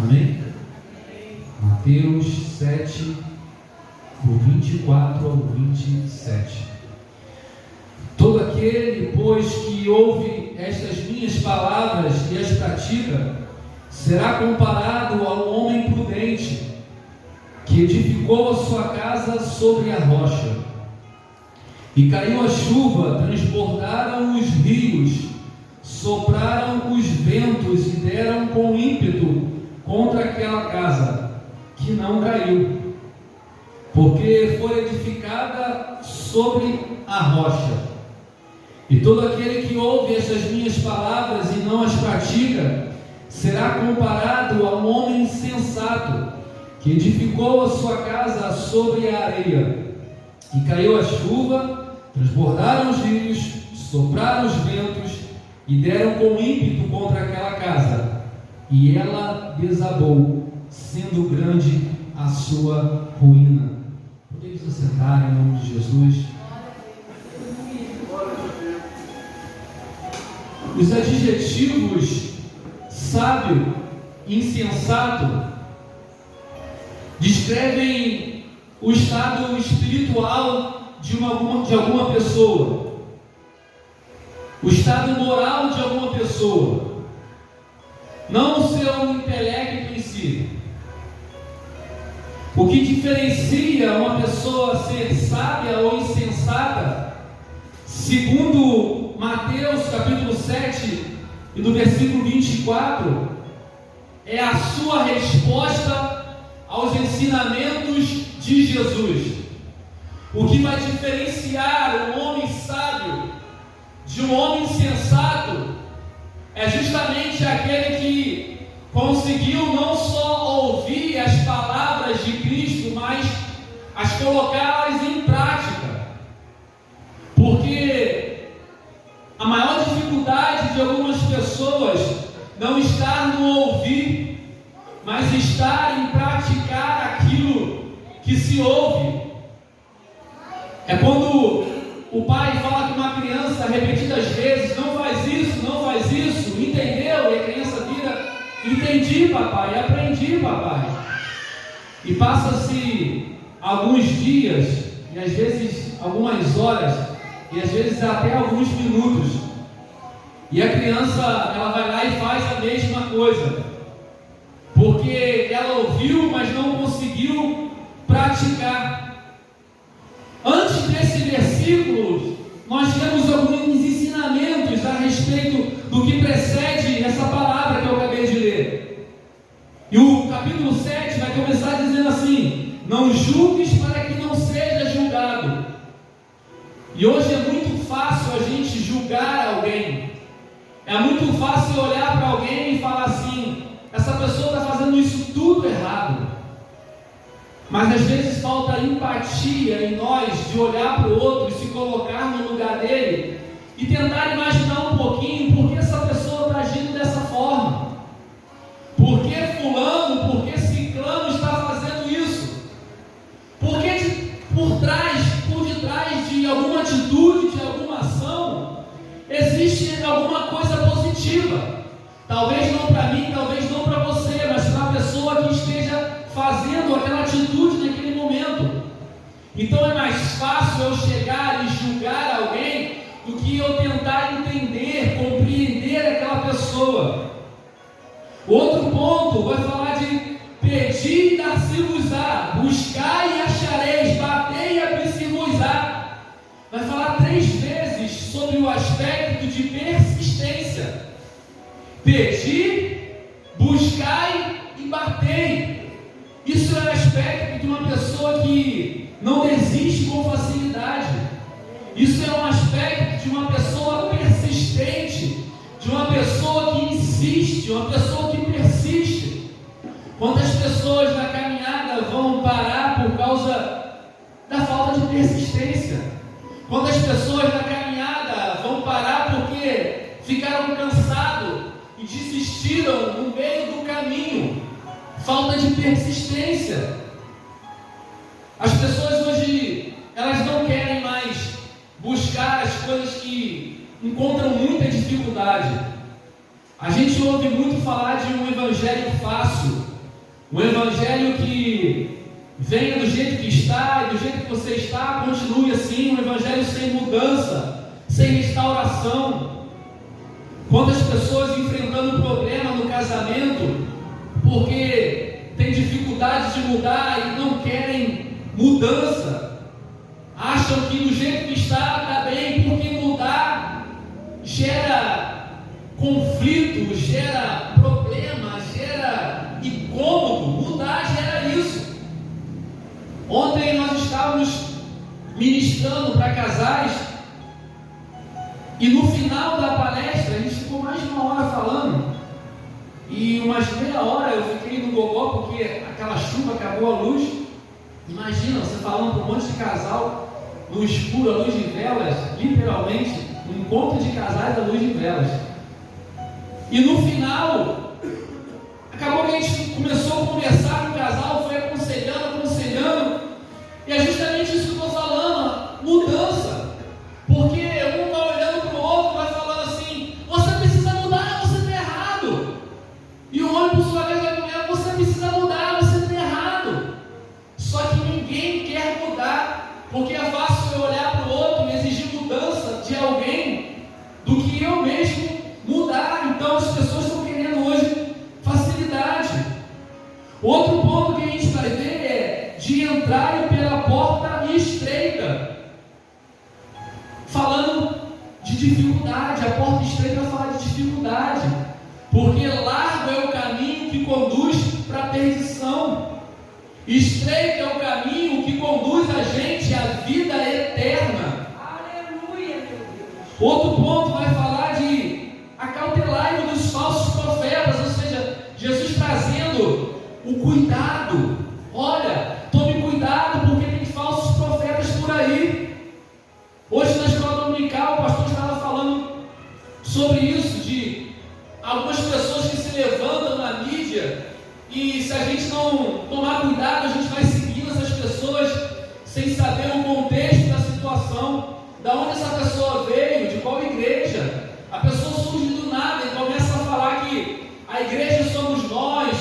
Amém? Mateus 7, do 24 ao 27. Todo aquele, pois, que ouve estas minhas palavras e as pratica, será comparado a um homem prudente, que edificou a sua casa sobre a rocha. E caiu a chuva, transbordaram os rios, sopraram os ventos e deram com ímpeto contra aquela casa, que não caiu, porque foi edificada sobre a rocha. E todo aquele que ouve estas minhas palavras e não as pratica, será comparado a um homem insensato, que edificou a sua casa sobre a areia. E caiu a chuva, transbordaram os rios, sopraram os ventos e deram com ímpeto contra aquela casa, e ela desabou, sendo grande a sua ruína. Podemos sentar em nome de Jesus. Os adjetivos sábio e insensato descrevem o estado espiritual de alguma pessoa, o estado moral de alguma pessoa, não o seu intelecto em si. O que diferencia uma pessoa ser sábia ou insensata, segundo Mateus capítulo 7 e do versículo 24, é a sua resposta aos ensinamentos de Jesus. O que vai diferenciar um homem sábio de um homem insensato é justamente aquele que conseguiu não só ouvir as palavras de Cristo, mas as colocá-las em prática. Porque a maior dificuldade de algumas pessoas não está no ouvir, mas está em praticar aquilo que se ouve. É quando o pai fala com uma criança repetidas vezes: não faz isso, entendeu? E a criança vira: entendi, papai, aprendi, papai. E passa-se alguns dias, e às vezes algumas horas, e às vezes até alguns minutos, e a criança, ela vai lá e faz a mesma coisa, porque ela ouviu, mas não conseguiu praticar. Antes desse versículo, nós temos alguns ensinamentos a respeito do que precede essa palavra que eu acabei de ler. E o capítulo 7 vai começar dizendo assim: não julgues para que não seja julgado. E hoje é muito fácil a gente julgar alguém. É muito fácil olhar para alguém e falar assim: essa pessoa está fazendo isso tudo errado. Mas às vezes falta empatia em nós de olhar para o outro e se colocar no lugar dele e tentar imaginar um pouquinho por que essa pessoa está agindo dessa forma. Por que fulano, por que ciclano está fazendo isso? Por que por detrás de alguma atitude, de alguma ação, existe alguma coisa positiva? Talvez não para mim, talvez não para você, mas para a pessoa que esteja fazendo aquela atitude naquele momento. Então é mais fácil eu chegar e julgar alguém do que eu tentar entender, compreender aquela pessoa. Outro ponto vai falar de pedir e dar-se-vos-á, buscar e achareis, bater e abrir-se-vos-á. Vai falar 3 vezes sobre o aspecto de persistência: pedir, buscai e batei. Isso é o aspecto de uma pessoa que não desiste com facilidade. Isso é um aspecto de uma pessoa persistente, de uma pessoa que insiste, uma pessoa que persiste. Quantas pessoas na caminhada vão parar por causa da falta de persistência? Quantas pessoas na caminhada vão parar porque ficaram cansados e desistiram no meio do caminho? Falta de persistência. As pessoas hoje, elas não querem mais buscar as coisas que encontram muita dificuldade. A gente ouve muito falar de um evangelho fácil, um evangelho que venha do jeito que está e do jeito que você está, continue assim, um evangelho sem mudança, sem restauração. Quantas pessoas enfrentando problema no casamento porque tem dificuldade de mudar e não querem mudança, acham que do jeito que está bem, porque mudar gera conflito, gera problema, gera incômodo. Mudar gera isso. Ontem nós estávamos ministrando para casais e no final da palestra a gente ficou mais de 1 hora falando e umas meia hora eu fiquei no gogó porque aquela chuva acabou a luz. Imagina você falando para um monte de casal no escuro, à luz de velas, literalmente um encontro de casais à luz de velas. E no final acabou que a gente começou a conversar com o casal, foi aconselhando, e é justamente isso que eu estou falando, mudança. Porque um vai olhando para o outro, vai falando assim: você precisa mudar, você está errado. E o outro, por sua vez, vai dizendo: você precisa mudar, você está errado. Só que ninguém quer mudar, porque é fácil eu olhar para o outro e exigir mudança de alguém do que eu mesmo mudar. Então as pessoas estão querendo hoje facilidade. Outro ponto que a gente vai ver é de entrarem pela porta estreita. Falando de dificuldade, a porta estreita fala de dificuldade, porque largo é o caminho que conduz para a perdição, estreito é o caminho que conduz a gente à vida eterna. Aleluia, meu Deus. Outro ponto vai falar de acautelai-vos dos falsos profetas, ou seja, Jesus trazendo o cuidado. Olha, tome cuidado porque tem falsos profetas por aí. Hoje na escola dominical o pastor estava falando sobre isso, de algumas pessoas que se levantam na mídia e se a gente não tomar cuidado, a gente vai seguindo essas pessoas sem saber o contexto da situação, da onde essa pessoa veio, de qual igreja. A pessoa surge do nada e começa a falar que a igreja somos nós,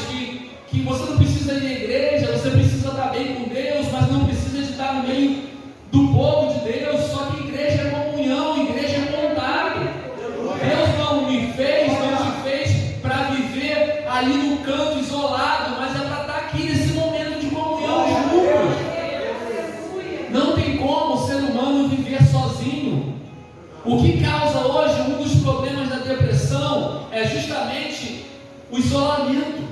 que você não precisa ir à igreja, você precisa estar bem com Deus, mas não precisa de estar no meio do povo de Deus. Só que igreja é comunhão, igreja é contato. Deus não me fez, não te fez para viver ali no canto isolado, mas é para estar aqui nesse momento de comunhão juntos. Não tem como o ser humano viver sozinho. O que causa hoje um dos problemas da depressão é justamente o isolamento.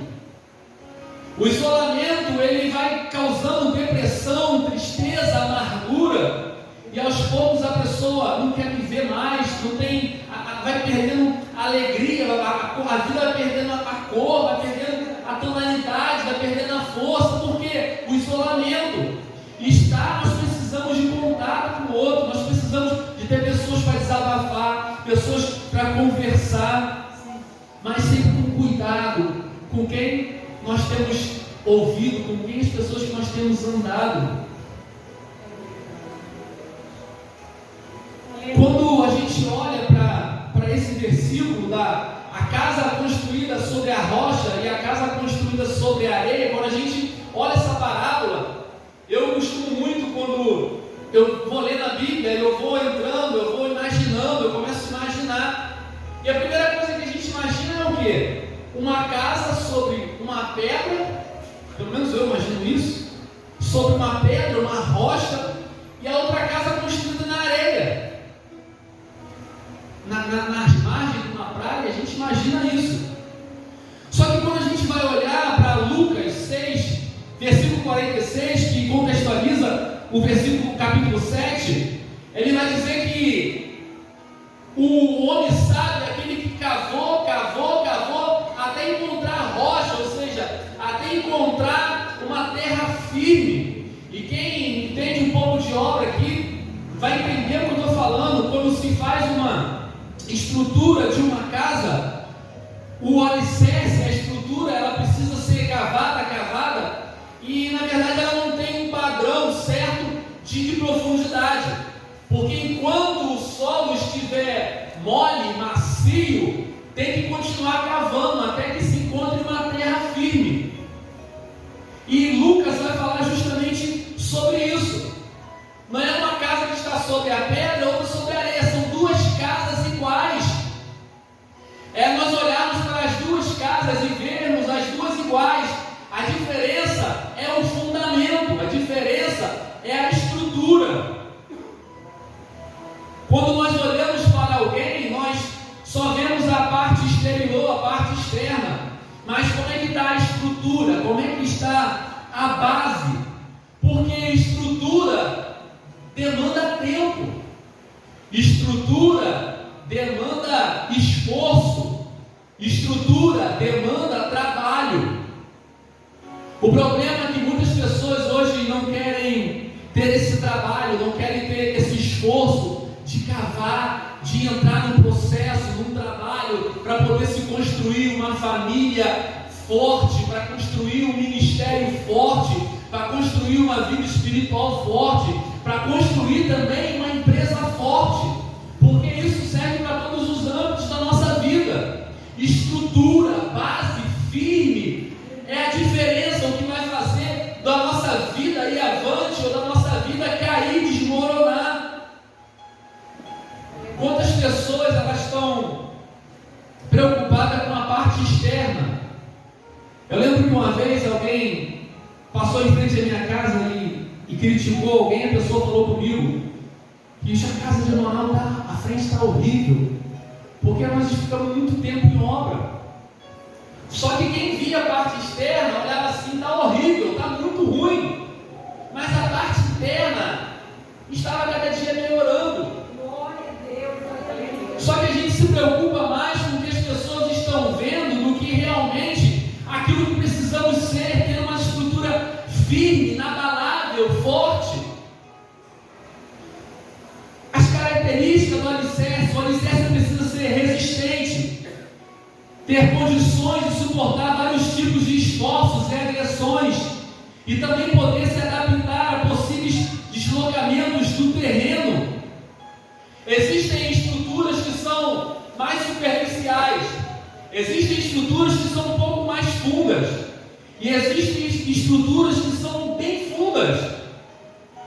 O isolamento, ele vai causando depressão, tristeza, amargura, e aos poucos a pessoa não quer viver mais, não tem, vai perdendo a alegria, a vida vai perdendo a cor, vai perdendo a tonalidade, vai perdendo a força, porque o isolamento está. Nós precisamos de contato com o outro, nós precisamos de ter pessoas para desabafar, pessoas para conversar, mas sempre com cuidado com quem nós temos ouvido, com quem as pessoas que nós temos andado. Quando a gente olha para esse versículo da a casa construída sobre a rocha e a casa construída sobre a areia, quando a gente olha essa parábola, eu costumo muito, quando eu vou ler na Bíblia, eu vou entrando, eu vou imaginando, eu começo a imaginar, e a primeira coisa que a gente imagina é o quê? Uma casa sobre uma pedra, pelo menos eu imagino isso, sobre uma pedra, uma rocha, e a outra casa construída na areia. Nas margens de uma praia, a gente imagina isso. Só que quando a gente vai olhar para Lucas 6, versículo 46, que contextualiza o versículo capítulo 7, ele vai dizer que o homem sábio é aquele que cavou até encontrar rocha, ou seja, até encontrar uma terra firme. E quem entende um pouco de obra aqui vai entender o que eu estou falando. Quando se faz uma estrutura de uma casa, o alicerce, a estrutura, ela precisa ser cavada, e na verdade ela não tem um padrão certo de profundidade, porque enquanto o solo estiver mole, macio, tem que continuar cavando até que se encontre uma terra firme. E Lucas vai falar justamente sobre isso. Não é uma casa que está sobre a pedra, outra sobre a areia. São duas casas iguais. É nós olharmos para as duas casas e vermos as duas iguais. A diferença é o fundamento, a diferença é a estrutura. Quando nós olhamos para alguém, nós só vemos a parte exterior, a parte externa. Mas como é que está a estrutura? Como é que está a base? Porque estrutura demanda tempo. Estrutura demanda esforço. Estrutura demanda trabalho. O problema é que muitas pessoas hoje não querem ter esse trabalho, não querem ter esse esforço de cavar, de entrar num processo, num trabalho, para poder se construir uma família forte, para construir um ministério forte, para construir uma vida espiritual forte, para construir também uma empresa forte, porque isso serve para todos os âmbitos da nossa vida. Estrutura, base firme, é a diferença, o que vai fazer da nossa vida ir avante ou da nossa vida cair, desmoronar. Quantas pessoas elas estão preocupadas com a parte externa? Eu lembro que uma vez alguém passou em frente à minha casa e criticou alguém, a pessoa falou comigo que a casa de Manaus, a frente está horrível, porque nós ficamos muito tempo em obra. Só que quem via a parte externa olhava assim, está horrível, está muito ruim, mas a parte interna estava cada dia melhorando. Só que a gente se preocupa mais com o que as pessoas estão vendo do que realmente aquilo que precisamos ser, ter uma estrutura firme, inabalável, forte. As características do alicerce: o alicerce precisa ser resistente, ter condições de suportar vários tipos de esforços e agressões, e também poder se adaptar a possíveis deslocamentos do terreno. Existem estruturas que são mais superficiais, existem estruturas que são um pouco mais fundas, e existem estruturas que são bem fundas.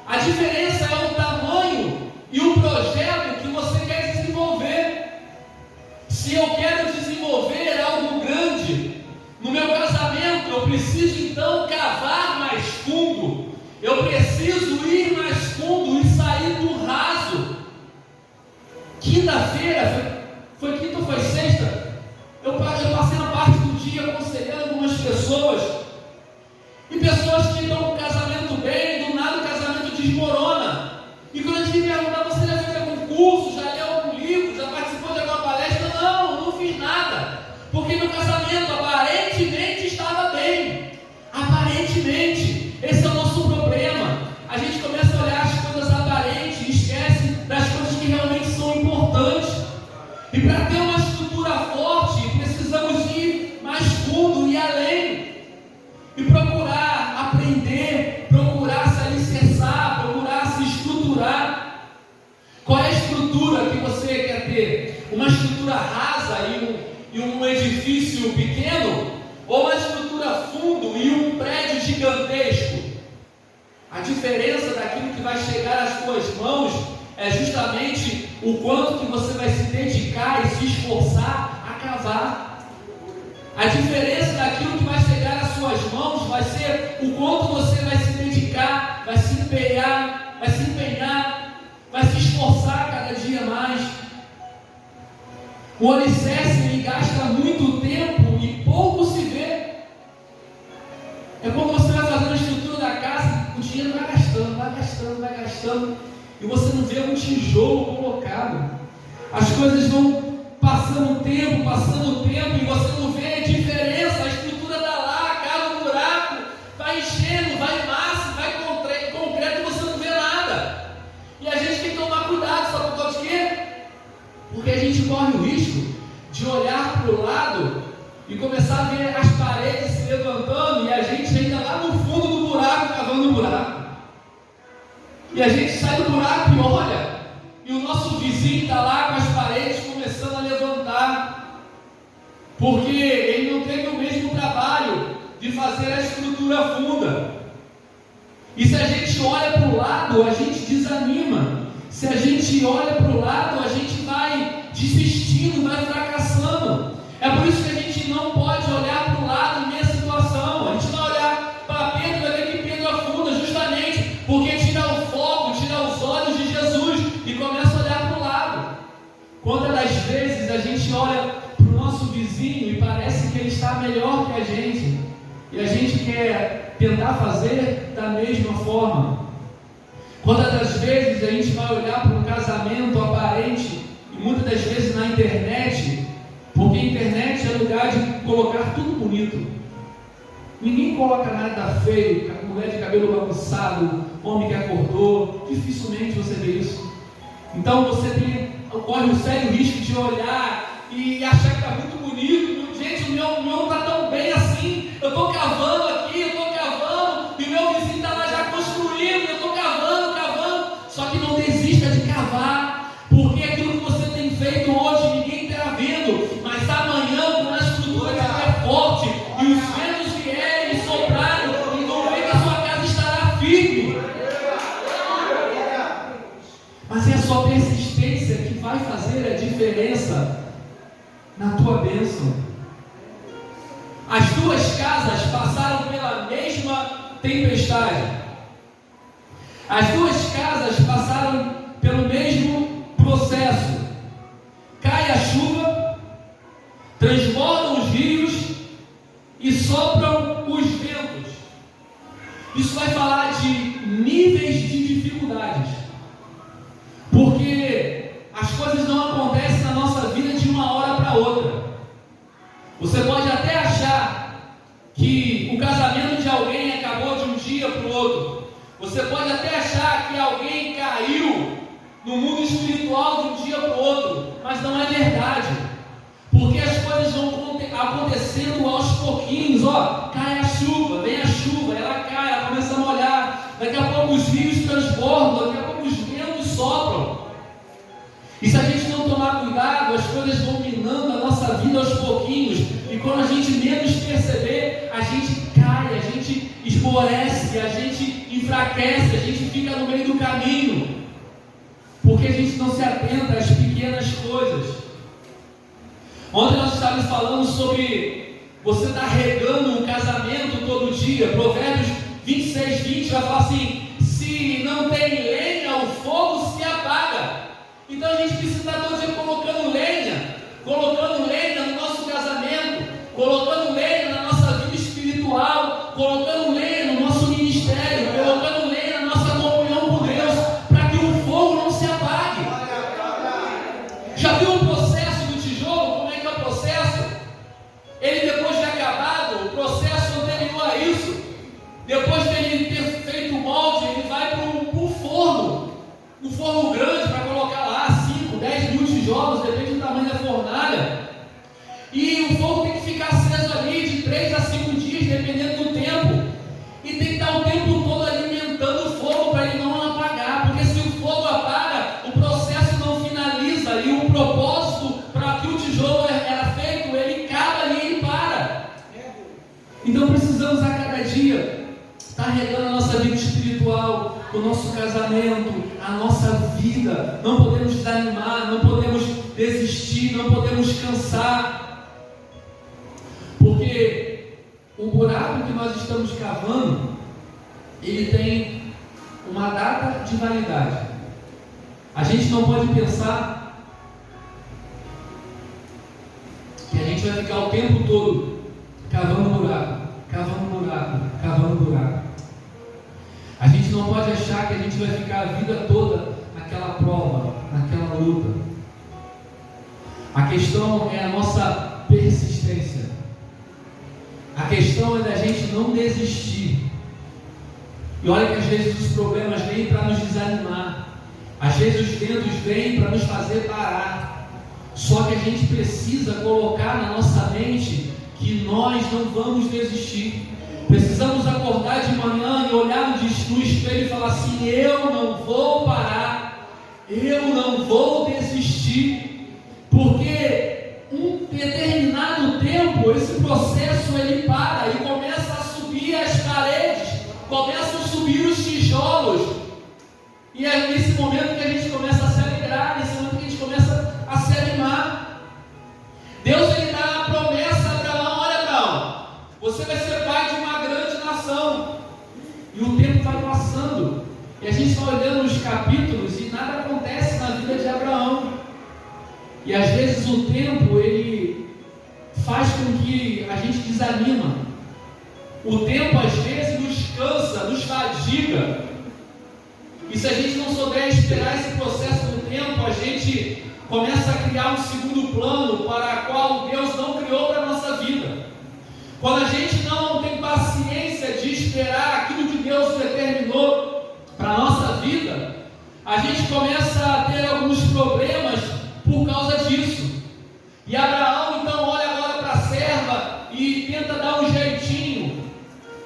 A diferença é o tamanho e o projeto que você quer desenvolver. Se eu quero desenvolver algo grande no meu casamento, eu preciso então cavar mais fundo, eu preciso ir mais fundo e sair do raso. Quinta-feira, foi quinta ou foi sexta? Eu passei uma parte do dia aconselhando algumas pessoas, e pessoas que estão com o casamento bem, do nada o casamento desmorona. E quando a gente me perguntar, você já fez algum curso, já leu algum livro, já participou de alguma palestra? Não fiz nada, porque meu casamento aparentemente estava bem. Aparentemente, esse é o nosso problema. A gente começa a olhar as coisas aparentes e esquece das coisas que realmente são importantes. E para ter uma estrutura forte, precisamos ir mais fundo e além, e procurar aprender, procurar se alicerçar, procurar se estruturar. Qual é a estrutura que você quer ter? Uma estrutura rasa e um edifício pequeno, ou uma estrutura fundo e um prédio gigantesco? A diferença daquilo que vai chegar às suas mãos é justamente o quanto que você vai se dedicar e se esforçar a cavar. A diferença daquilo que vai chegar às suas mãos vai ser o quanto você vai se dedicar, vai se empenhar, vai se esforçar cada dia mais. O alicerce, ele gasta muito tempo e pouco se vê. É quando você vai fazendo a estrutura da casa, o dinheiro vai gastando, e você não vê um tijolo colocado. As coisas vão passando o tempo, e você não vê a diferença. A estrutura está lá, cava um buraco, vai enchendo, vai massa, vai concreto, e você não vê nada. E a gente tem que tomar cuidado, sabe por causa de quê? Porque a gente corre o risco de olhar para o lado e começar a ver as paredes se levantando, e a gente ainda lá no fundo do buraco, cavando o buraco. E a gente sai do buraco e olha, e o nosso vizinho está lá com as paredes começando a levantar. porque ele não teve o mesmo trabalho de fazer a estrutura funda. E se a gente olha para o lado, a gente desanima. Se a gente olha para o lado, a gente vai desistindo, vai fracassando. É por isso que a gente não pode olhar para o lado em meia situação. A gente vai olhar para Pedro e vai ver que Pedro afunda, justamente porque tira o foco, tira os olhos de Jesus e começa a olhar para o lado. Quantas das vezes a gente olha para o nosso vizinho e parece que ele está melhor que a gente, e a gente quer tentar fazer da mesma forma. Quantas das vezes a gente vai olhar para um casamento aparente, e muitas das vezes na internet, porque a internet é lugar de colocar tudo bonito. Ninguém coloca nada feio, mulher de cabelo bagunçado, homem que acordou, dificilmente você vê isso. Então você corre um sério risco de olhar e achar que está muito bonito. Gente, o meu não está tão bem assim. Eu estou cavando aqui, eu estou cavando, e o meu vizinho está lá já construindo, eu estou cavando. Só que não desista de cavar, porque aquilo que você tem feito hoje ninguém está vendo, mas amanhã, quando a estrutura estiver forte e os ventos vierem e soprarem, e vão ver que a sua casa estará firme. Mas é a sua persistência que vai fazer a diferença na tua bênção. As duas casas passaram pela mesma tempestade. As duas casas passaram pelo mesmo processo. Cai a chuva, transbordam os rios e sopram os ventos. Isso vai falar de níveis de dificuldades. Porque as coisas não acontecem na nossa vida de uma hora para outra. Você pode até achar que o casamento de alguém acabou de um dia para o outro. Você pode até achar que alguém caiu no mundo espiritual de um dia para o outro, mas não é verdade, porque as coisas vão acontecendo aos pouquinhos. Cai a chuva, vem a chuva, ela cai, ela começa a molhar, daqui a pouco os rios transbordam, daqui a pouco os ventos sopram, e se a gente não tomar cuidado, as coisas vão minando a nossa vida aos pouquinhos, e quando a gente menos perceber, a gente cai, a gente esmorece, a gente enfraquece, a gente fica no meio do caminho, porque a gente não se atenta às pequenas coisas. Ontem nós estávamos falando sobre você estar regando um casamento todo dia. Provérbios 26:20 vai falar assim: se não tem lenha, o fogo se apaga. Então a gente precisa estar todo dia colocando lenha no nosso casamento, colocando lenha na nossa vida espiritual, colocando lenha no nosso ministério, colocando lenha na nossa comunhão com Deus, para que o fogo não se apague. Já viu o processo do tijolo? Como é que é o processo? Ele, depois de acabado, o processo anterior a isso, depois de ele ter feito o molde, ele vai para um forno, um forno grande, para colocar lá 5, 10 mil tijolos, depende do tamanho da fornalha. E o fogo tem que ficar aceso ali de 3 a 5 dias, dependendo do tempo. E tem que estar o tempo todo alimentando o fogo para ele não apagar. Porque se o fogo apaga, o processo não finaliza. E o propósito para que o tijolo era feito, ele acaba ali e ele para. Então precisamos a cada dia estar regando a nossa vida espiritual, o nosso casamento, a nossa vida. Não podemos desanimar, não podemos desistir, não podemos cansar. Porque o buraco que nós estamos cavando, ele tem uma data de validade. A gente não pode pensar que a gente vai ficar o tempo todo cavando buraco. A gente não pode achar que a gente vai ficar a vida toda naquela prova, naquela luta. A questão é a nossa persistência. A questão é da gente não desistir. E olha que às vezes os problemas vêm para nos desanimar. Às vezes os ventos vêm para nos fazer parar. Só que a gente precisa colocar na nossa mente que nós não vamos desistir. Precisamos acordar de manhã e olhar no espelho e falar assim: eu não vou parar, eu não vou desistir, porque um determinado tempo você vai ser pai de uma grande nação. E o tempo vai passando. E a gente vai olhando os capítulos e nada acontece na vida de Abraão. E às vezes o tempo, ele faz com que a gente desanima. O tempo às vezes nos cansa, nos fadiga. E se a gente não souber esperar esse processo do tempo, a gente começa a criar um segundo plano para o qual Deus não criou para a nossa vida. Quando a gente não tem paciência de esperar aquilo que Deus determinou para a nossa vida, a gente começa a ter alguns problemas por causa disso. E Abraão então olha agora para a serva e tenta dar um jeitinho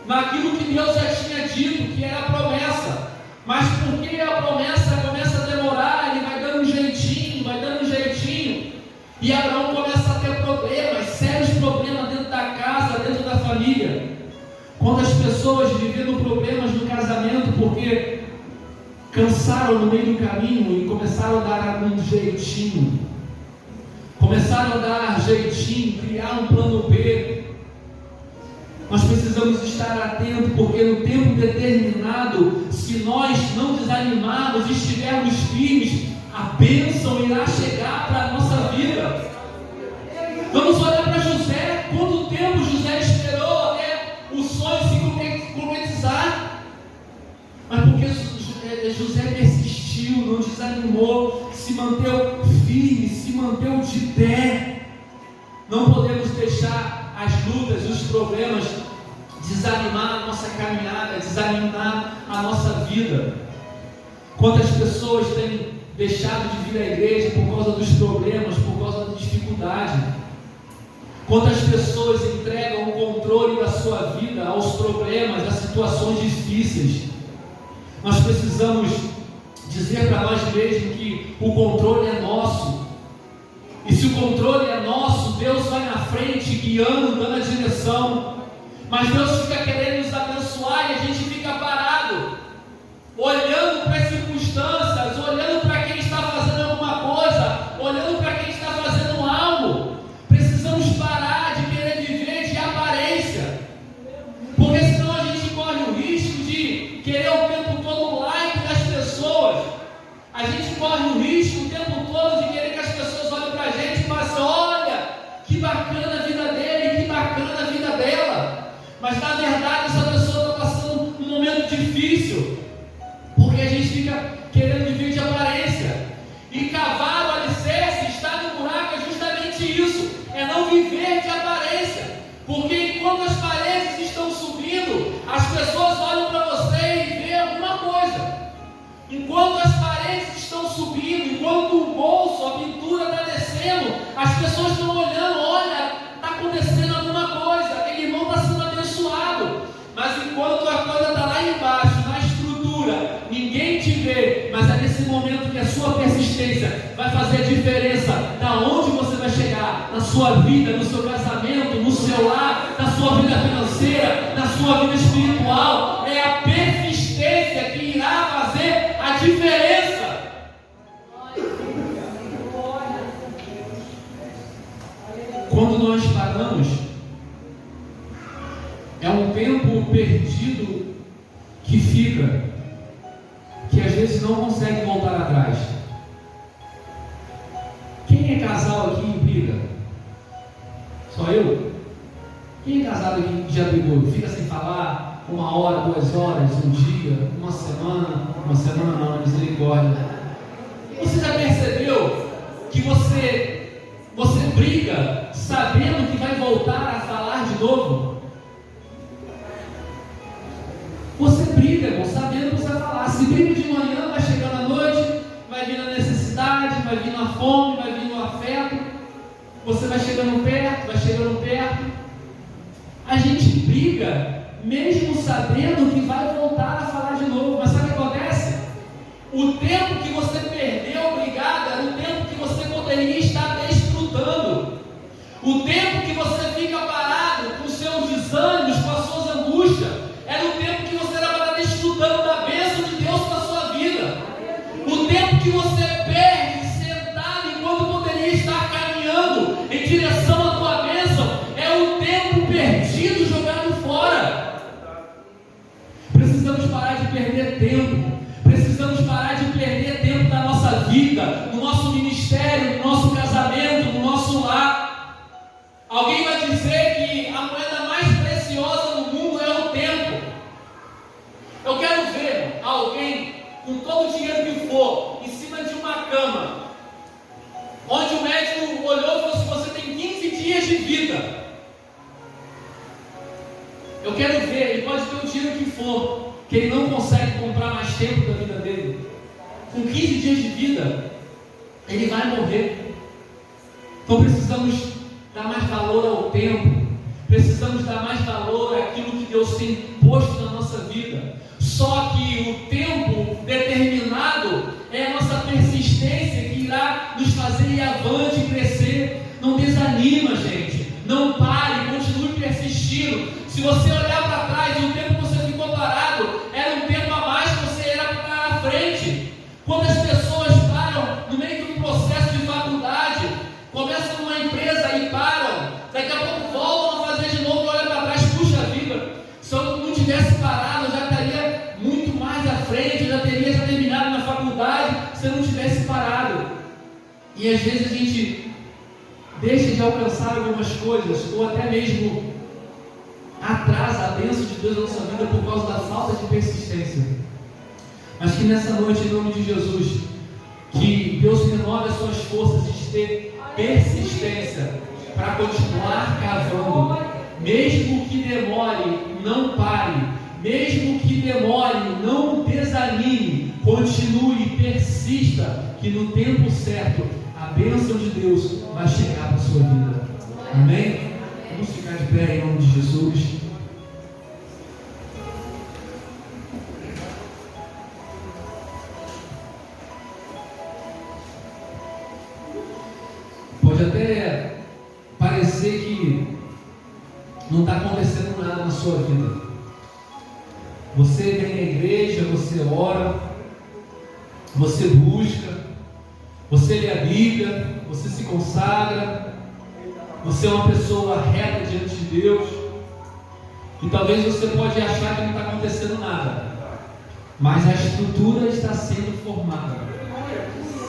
naquilo que Deus já tinha dito, que era a promessa. Mas porque a promessa começa a demorar, ele vai dando um jeitinho, e Abraão começa a ter problemas, sérios problemas dentro da casa, dentro da família. Quantas pessoas vivendo problemas no casamento porque cansaram no meio do caminho e começaram a dar um jeitinho, criar um plano B. Nós precisamos estar atentos, porque no tempo determinado, se nós não desanimarmos, estivermos firmes, a bênção irá chegar para a nossa vida. Vamos olhar para José. Quanto tempo José esperou até o sonho se concretizar? Mas porque José persistiu, não desanimou, se manteve firme, se manteve de pé. Não podemos deixar as lutas, os problemas desanimar a nossa caminhada, desanimar a nossa vida. Quantas pessoas têm deixado de vir à igreja por causa dos problemas, por causa da dificuldade? Quantas pessoas entregam o controle da sua vida aos problemas, às situações difíceis? Nós precisamos dizer para nós mesmos que o controle é nosso. E se o controle é nosso, Deus vai na frente, guiando, dando a direção. Mas Deus fica querendo nos abençoar e a gente fica parado, olhando para as circunstâncias, olhando para quem está fazendo alguma coisa, olhando para quem está fazendo algo. Precisamos parar de querer viver de aparência, porque senão a gente corre o risco de querer o tempo todo o like das pessoas. A gente corre o risco o tempo todo de querer que as pessoas olhem para a gente e falem assim: olha, que bacana a vida dele, que bacana a vida dela. Mas na verdade essa pessoa está passando um momento difícil, porque a gente fica querendo viver de aparência. E cavar o alicerce, estar no buraco, é justamente isso, é não viver de aparência. Porque enquanto as paredes estão subindo, as pessoas olham para você e veem alguma coisa. Enquanto as paredes estão subindo, enquanto o bolso, a pintura está descendo, as pessoas estão olhando: olha, está acontecendo alguma coisa, aquele irmão está sendo abençoado. Mas enquanto a coisa está lá embaixo, na estrutura, ninguém te vê. Mas é nesse momento que a sua persistência vai fazer a diferença da onde você vai chegar, na sua vida, no seu casamento, no seu lar, na sua vida financeira, na sua vida espiritual. É a persistência que irá fazer a diferença. Quando nós paramos, é um tempo perdido que fica, que às vezes não consegue voltar atrás. Quem é casal aqui e briga? Só eu? Quem é casado aqui que já brigou? Fica sem falar 1 hora, 2 horas, um dia, uma semana não, misericórdia. Você já percebeu que você briga sabendo que vai voltar a falar de novo? Você briga, irmão, sabendo que você vai falar. Se briga de manhã, vai chegando à noite, vai vindo a necessidade, vai vindo a fome, vai vindo o afeto. Você vai chegando perto. A gente briga mesmo sabendo que vai voltar a falar de novo. Mas sabe o que acontece? O tempo que você perdeu brigado era o tempo que você poderia estar desfrutando. O tempo que você fica parado com seus desânimos, com as suas angústias, era o tempo que você era para estar desfrutando da bênção de Deus para a sua vida. O tempo que você perde sentado enquanto poderia estar caminhando em direção à tua bênção é o tempo perdido jogado ver, ele pode ter o dinheiro que for, que ele não consegue comprar mais tempo da vida dele. Com 15 dias de vida, ele vai morrer. Então precisamos dar mais valor ao tempo, precisamos dar mais valor àquilo que Deus tem posto na nossa vida. Só que o tempo determinado é a nossa persistência que irá nos fazer ir avante e crescer. Não desanima, gente. Não pare, continue persistindo. Se você olhar para trás e o tempo que você ficou parado era um tempo a mais que você era para à frente. Quando as pessoas param no meio de um processo de faculdade, começam numa empresa e param, daqui a pouco voltam a fazer de novo e olham para trás, puxa vida, se eu não tivesse parado, eu já estaria muito mais à frente, eu já teria terminado na faculdade, se eu não tivesse parado. E às vezes a gente deixa de alcançar algumas coisas, ou até mesmo atrasa a bênção de Deus na nossa vida por causa da falta de persistência. Mas que nessa noite, em nome de Jesus, que Deus renove as suas forças de ter persistência para continuar cavando, mesmo que demore, não pare, mesmo que demore, não desanime, continue, persista, que no tempo certo a bênção de Deus vai chegar para a sua vida. Amém? Vamos ficar de pé em nome de Jesus. Pode até parecer que não está acontecendo nada na sua vida. Você vem à igreja, você ora, você busca, você lê a Bíblia, você se consagra, você é uma pessoa reta diante de Deus, e talvez você pode achar que não está acontecendo nada, mas a estrutura está sendo formada,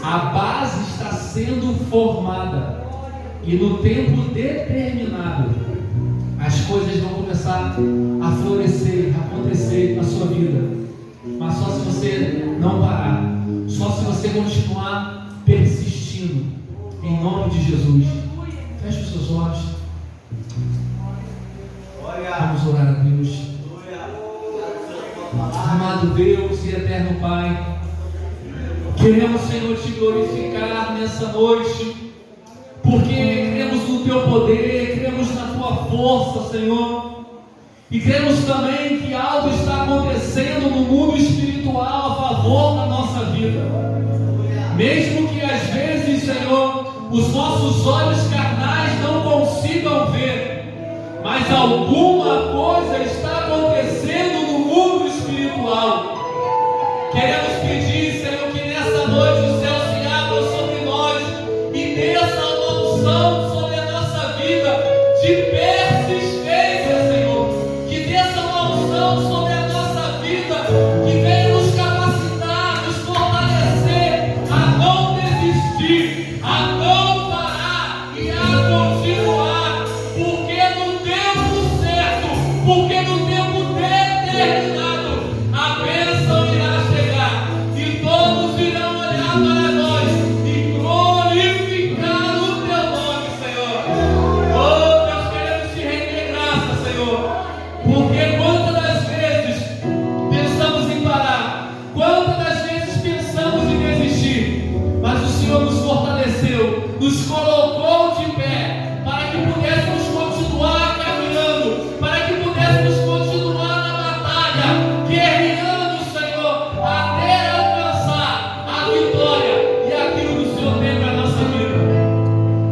a base está sendo formada, e no tempo determinado as coisas vão começar a florescer, a acontecer na sua vida. Mas só se você não parar, só se você continuar persistindo, em nome de Jesus. Feche os seus olhos. Vamos orar a Deus. Amado Deus e eterno Pai, queremos, Senhor, te glorificar nessa noite, porque cremos no Teu poder, cremos na Tua força, Senhor, e cremos também que algo está acontecendo no mundo espiritual a favor da nossa vida. Mesmo que às vezes, Senhor, os nossos olhos carnais não consigam ver, mas alguma coisa está acontecendo no mundo espiritual. Queremos pedir, Senhor, que nessa noite o céu se abra sobre nós e desça uma unção sobre a nossa vida de persistência, Senhor. Que desça uma unção sobre a nossa vida, que venha nos capacitar, nos fortalecer a não desistir, a não parar e a continuar, porque no tempo certo, porque no tempo determinado, a bênção irá chegar e todos irão olhar para nós e glorificar o Teu nome, Senhor. Oh, Deus, queremos te render graça, Senhor, porque quantas das vezes pensamos em parar, quantas das vezes pensamos em desistir, mas o Senhor nos fortaleceu, nos colocou de pé, para que pudéssemos continuar caminhando, para que pudéssemos continuar na batalha, guerreando, Senhor, até alcançar a vitória e aquilo que o Senhor tem para a nossa vida.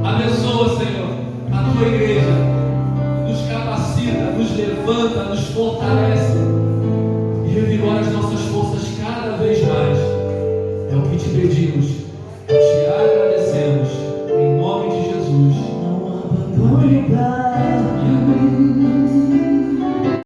Abençoa, Senhor, a Tua igreja, nos capacita, nos levanta, nos fortalece e revigora as nossas forças cada vez mais. É o que te pedimos, te agradecemos, em nome de Jesus. Não abandone, Pai.